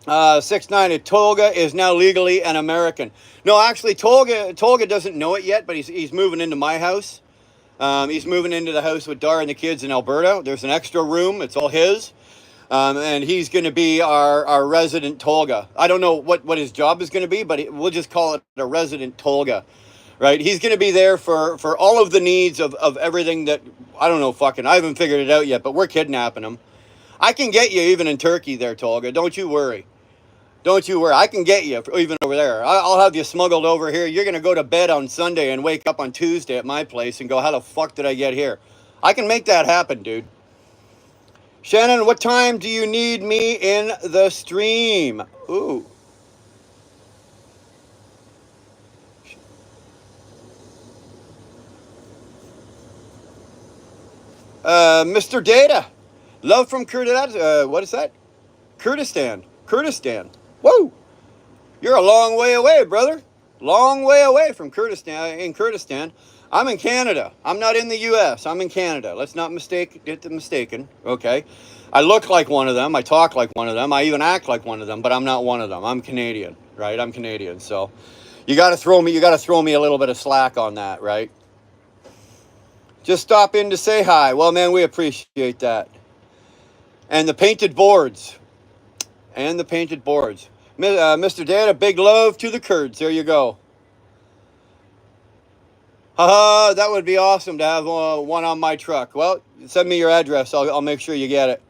6'9" at Tolga is now legally an American. No, actually, Tolga doesn't know it yet, but he's moving into my house. He's moving into the house with Dar and the kids in Alberta. There's an extra room. It's all his. And he's going to be our resident Tolga. I don't know what his job is going to be, but we'll just call it a resident Tolga. Right? He's going to be there for all of the needs of everything that, I don't know, I haven't figured it out yet, but we're kidnapping him. I can get you even in Turkey there, Tolga. Don't you worry. Don't you worry. I can get you even over there. I'll have you smuggled over here. You're going to go to bed on Sunday and wake up on Tuesday at my place and go, how the fuck did I get here? I can make that happen, dude. Shannon, what time do you need me in the stream? Ooh. Mr. Data. Love from Kurdistan. What is that? Kurdistan. Whoa! You're a long way away, brother. Long way away from Kurdistan. In Kurdistan, I'm in Canada. I'm not in the U.S. I'm in Canada. Let's not get mistaken. Okay, I look like one of them. I talk like one of them. I even act like one of them. But I'm not one of them. I'm Canadian, right? I'm Canadian. So you got to throw me. You got to throw me a little bit of slack on that, right? Just stop in to say hi. Well, man, we appreciate that. And the painted boards. Mr. Dad, a big love to the Kurds. There you go. Haha, that would be awesome to have one on my truck. Well, send me your address. I'll make sure you get it.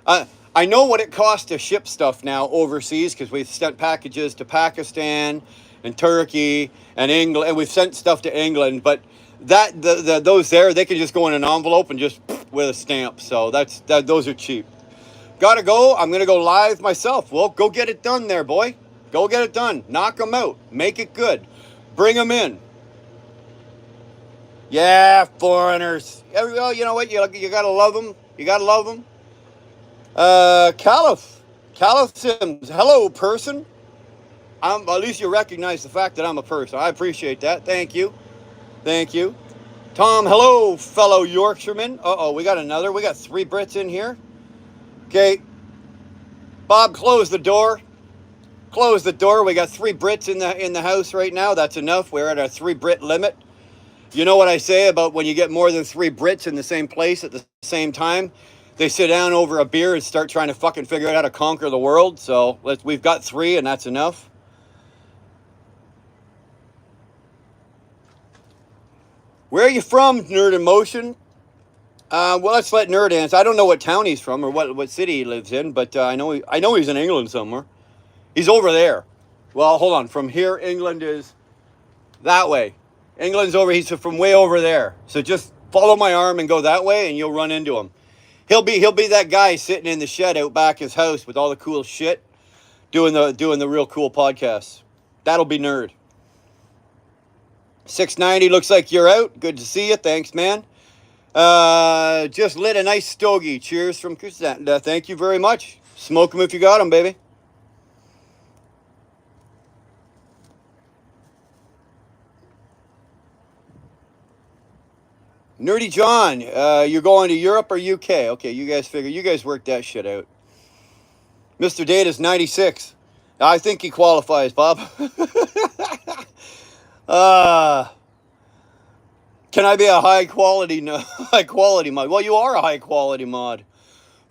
I know what it costs to ship stuff now overseas because we've sent packages to Pakistan and Turkey and England, and we've sent stuff to England. But those there, they can just go in an envelope and just with a stamp. So those are cheap. Gotta go. I'm going to go live myself. Well, go get it done there, boy. Go get it done. Knock them out. Make it good. Bring them in. Yeah, foreigners. Well, you know what? You got to love them. You got to love them. Caliph Sims. Hello, person. At least you recognize the fact that I'm a person. I appreciate that. Thank you. Tom, hello, fellow Yorkshireman. Uh-oh, we got another. We got 3 Brits in here. Okay, Bob, close the door. Close the door. We got 3 Brits in the house right now. That's enough. We're at our 3 Brit limit. You know what I say about when you get more than 3 Brits in the same place at the same time? They sit down over a beer and start trying to fucking figure out how to conquer the world. So we've got 3, and that's enough. Where are you from, Nerd in Motion? Well, let's let Nerd answer. I don't know what town he's from or what city he lives in, but I know he's in England somewhere. He's over there. Well, hold on. From here, England is that way. England's over. He's from way over there. So just follow my arm and go that way, and you'll run into him. He'll be that guy sitting in the shed out back his house with all the cool shit, doing the real cool podcasts. That'll be Nerd. 690 looks like you're out. Good to see you. Thanks, man. Just lit a nice stogie. Cheers from Chrysanthemum. Thank you very much. Smoke them if you got them, baby. Nerdy John, you're going to Europe or UK? Okay, you guys work that shit out. Mr. Data's 96. I think he qualifies, Bob. Can I be a high quality mod? Well, you are a high quality mod.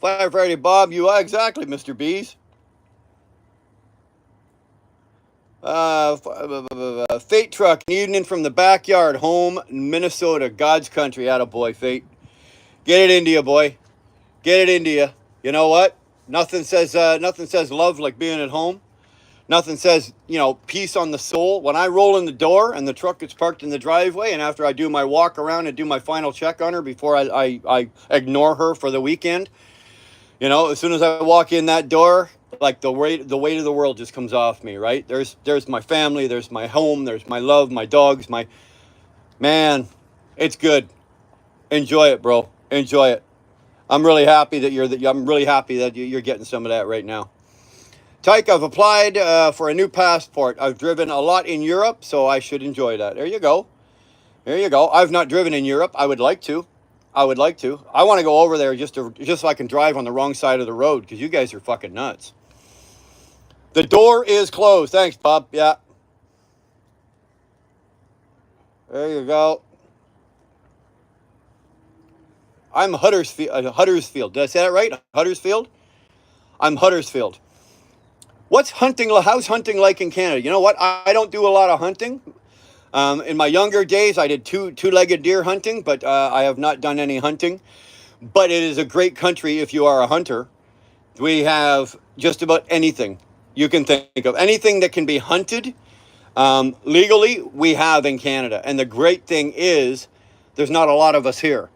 Firefighter Bob, you are exactly, Mr. Bees. Fate Truck, an evening from the backyard, home, Minnesota, God's country. Attaboy, Fate. Get it into you, boy. Get it into you. You know what? Nothing says love like being at home. Nothing says, peace on the soul. When I roll in the door and the truck gets parked in the driveway, and after I do my walk around and do my final check on her before I ignore her for the weekend, as soon as I walk in that door, like the weight of the world just comes off me, right? There's my family, there's my home, there's my love, my dogs, man, it's good. Enjoy it, bro. Enjoy it. I'm really happy that you're getting some of that right now. Tyke, I've applied for a new passport. I've driven a lot in Europe, so I should enjoy that. There you go. I've not driven in Europe. I would like to. I want to go over there just so I can drive on the wrong side of the road, because you guys are fucking nuts. The door is closed. Thanks, Bob. Yeah. There you go. I'm Huddersfield. Did I say that right? Huddersfield? I'm Huddersfield. How's hunting like in Canada? You know what? I don't do a lot of hunting. In my younger days, I did two-legged deer hunting, but I have not done any hunting. But it is a great country if you are a hunter. We have just about anything you can think of. Anything that can be hunted legally, we have in Canada. And the great thing is, there's not a lot of us here.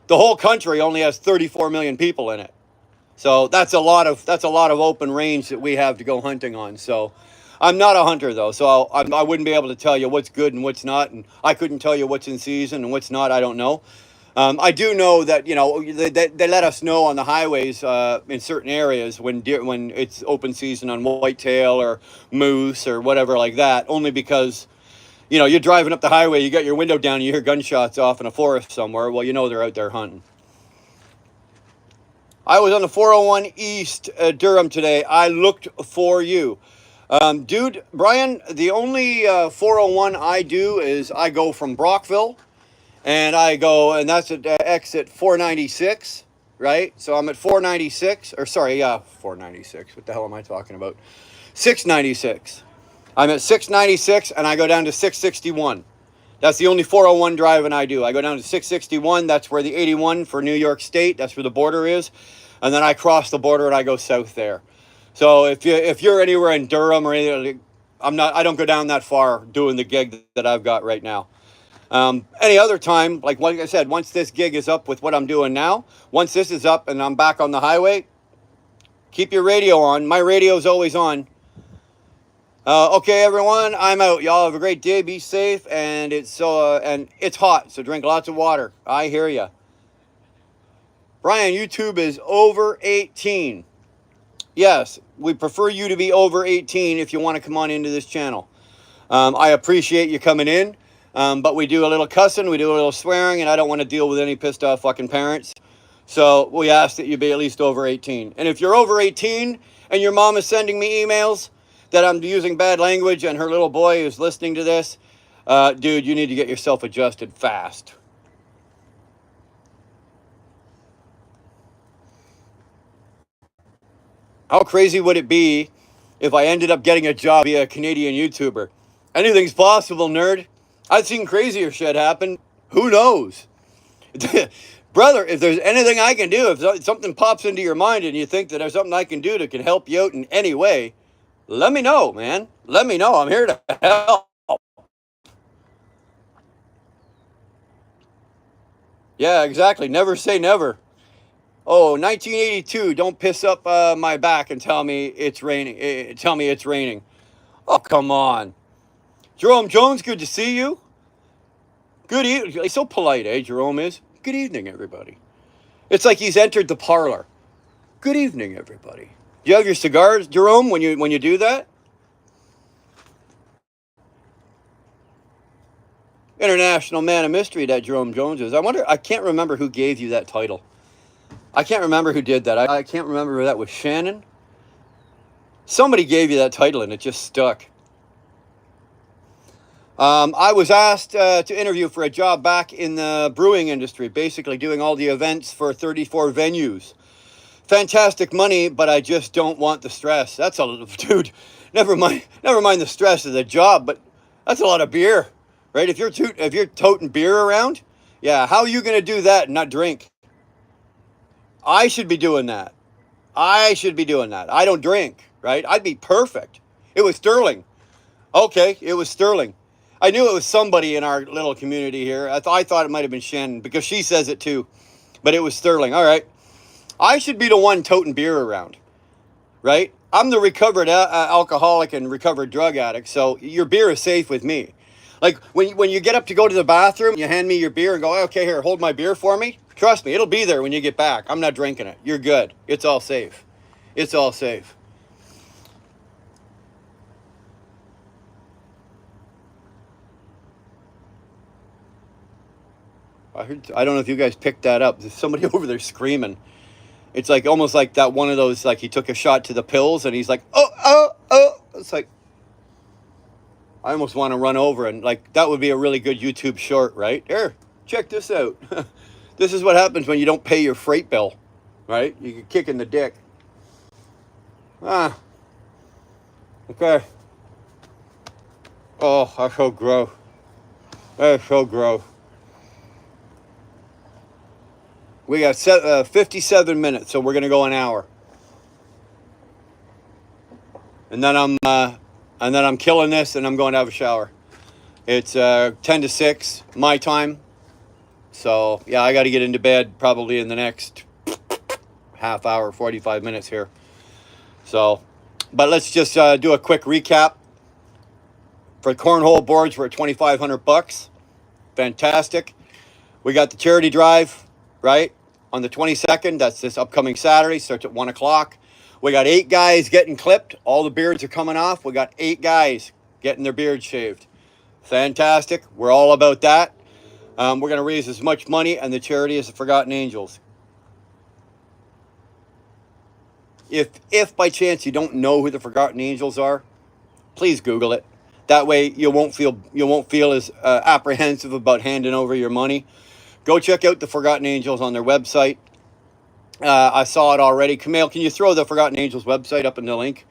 The whole country only has 34 million people in it. So that's a lot of open range that we have to go hunting on. So I'm not a hunter, though, so I wouldn't be able to tell you what's good and what's not, and I couldn't tell you what's in season and what's not. I don't know. I do know that they let us know on the highways in certain areas when it's open season on whitetail or moose or whatever like that. Only because you're driving up the highway, you got your window down, you hear gunshots off in a forest somewhere. Well, they're out there hunting. I was on the 401 East Durham today. I looked for you. Dude, Brian, the only 401 I do is I go from Brockville, and that's at exit 496, right? So I'm at 496, 496. What the hell am I talking about? 696. I'm at 696, and I go down to 661. That's the only 401 driving I do. I go down to 661. That's where the 81 for New York State. That's where the border is. And then I cross the border and I go south there. So if you're anywhere in Durham or anything, I don't go down that far doing the gig that I've got right now. Any other time, like I said, once this gig is up with what I'm doing now, once this is up and I'm back on the highway, keep your radio on. My radio's always on. Okay, everyone, I'm out. Y'all have a great day. Be safe, and it's hot, so drink lots of water. I hear ya. Brian, YouTube is over 18. Yes, we prefer you to be over 18 if you want to come on into this channel. I appreciate you coming in, but we do a little cussing, we do a little swearing, and I don't want to deal with any pissed off fucking parents. So we ask that you be at least over 18. And if you're over 18 and your mom is sending me emails that I'm using bad language and her little boy is listening to this, dude, you need to get yourself adjusted fast. How crazy would it be if I ended up getting a job via a Canadian YouTuber? Anything's possible, nerd. I've seen crazier shit happen. Who knows? Brother, if there's anything I can do, if something pops into your mind and you think that there's something I can do that can help you out in any way, let me know, man. Let me know. I'm here to help. Yeah, exactly. Never say never. Oh, 1982. Don't piss up my back and tell me it's raining. Tell me it's raining. Oh, come on. Jerome Jones, good to see you. Good evening. He's so polite, eh? Jerome is. Good evening, everybody. It's like he's entered the parlor. Good evening, everybody. Do you have your cigars, Jerome, when you do that? International man of mystery, that Jerome Jones is. I can't remember who gave you that title. I can't remember who did that. I can't remember if that was Shannon. Somebody gave you that title and it just stuck. I was asked to interview for a job back in the brewing industry, basically doing all the events for 34 venues. Fantastic money, but I just don't want the stress. That's a dude. Never mind the stress of the job, but that's a lot of beer, right? If you're toting beer around, yeah. How are you gonna do that and not drink? I should be doing that. I should be doing that. I don't drink, right? I'd be perfect. It was Sterling. Okay, it was Sterling. I knew it was somebody in our little community here. I thought it might have been Shannon because she says it too, but it was Sterling. All right. I should be the one toting beer around, right? I'm the recovered alcoholic and recovered drug addict, so your beer is safe with me. Like when you get up to go to the bathroom, you hand me your beer and go, okay, here, hold my beer for me. Trust me, it'll be there when you get back. I'm not drinking it. You're good. It's all safe. It's all safe. I don't know if you guys picked that up. There's somebody over there screaming. It's like almost like that one of those, like he took a shot to the pills and he's like, oh. It's like, I almost want to run over and like, that would be a really good YouTube short, right? Here, check this out. This is what happens when you don't pay your freight bill, right? You get kicked in the dick. Okay. Oh, that's so gross. That's so gross. We got 57 minutes, so we're gonna go an hour, and then I'm killing this, and I'm going to have a shower. It's 10 to 6 my time, so yeah, I got to get into bed probably in the next half hour, 45 minutes here. So, but let's just do a quick recap. For cornhole boards, we're at $2,500. Fantastic. We got the charity drive, right? On the 22nd, that's this upcoming Saturday, starts at 1 o'clock. We got 8 guys getting clipped. All the beards are coming off. We got 8 guys getting their beards shaved. Fantastic. We're all about that. We're going to raise as much money, and the charity is the Forgotten Angels. If by chance you don't know who the Forgotten Angels are, please Google it. That way you won't feel as apprehensive about handing over your money. Go check out the Forgotten Angels on their website. I saw it already. Kumail, can you throw the Forgotten Angels website up in the link?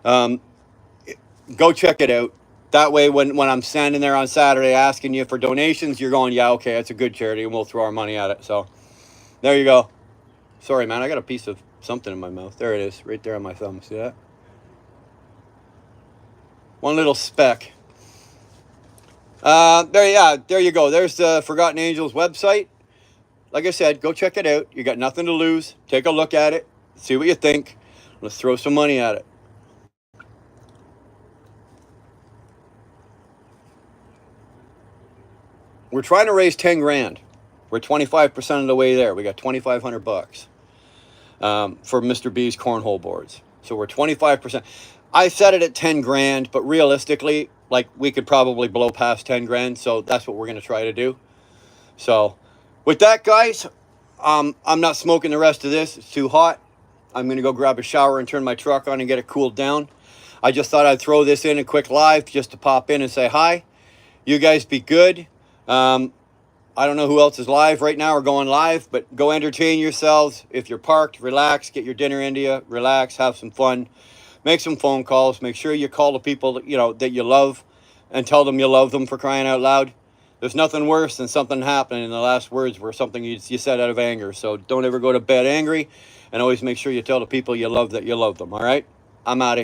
Go check it out. That way, when I'm standing there on Saturday asking you for donations, you're going, yeah, okay, that's a good charity, and we'll throw our money at it. So, there you go. Sorry, man, I got a piece of something in my mouth. There it is, right there on my thumb. See that? One little speck. There you go. There's the Forgotten Angels website. Like I said, go check it out. You got nothing to lose. Take a look at it. See what you think. Let's throw some money at it. We're trying to raise 10 grand. We're 25% of the way there. We got $2,500 for Mr. B's cornhole boards. So we're 25%. I set it at 10 grand, but realistically, like we could probably blow past 10 grand. So that's what we're going to try to do. So with that, guys, I'm not smoking the rest of this. It's too hot. I'm going to go grab a shower and turn my truck on and get it cooled down. I just thought I'd throw this in a quick live just to pop in and say hi. You guys be good. I don't know who else is live right now or going live, but go entertain yourselves. If you're parked, relax, get your dinner into you, relax, have some fun, make some phone calls, make sure you call the people that you love and tell them you love them, for crying out loud. There's nothing worse than something happening and the last words were something you said out of anger. So don't ever go to bed angry, and always make sure you tell the people you love that you love them, all right? I'm out of here.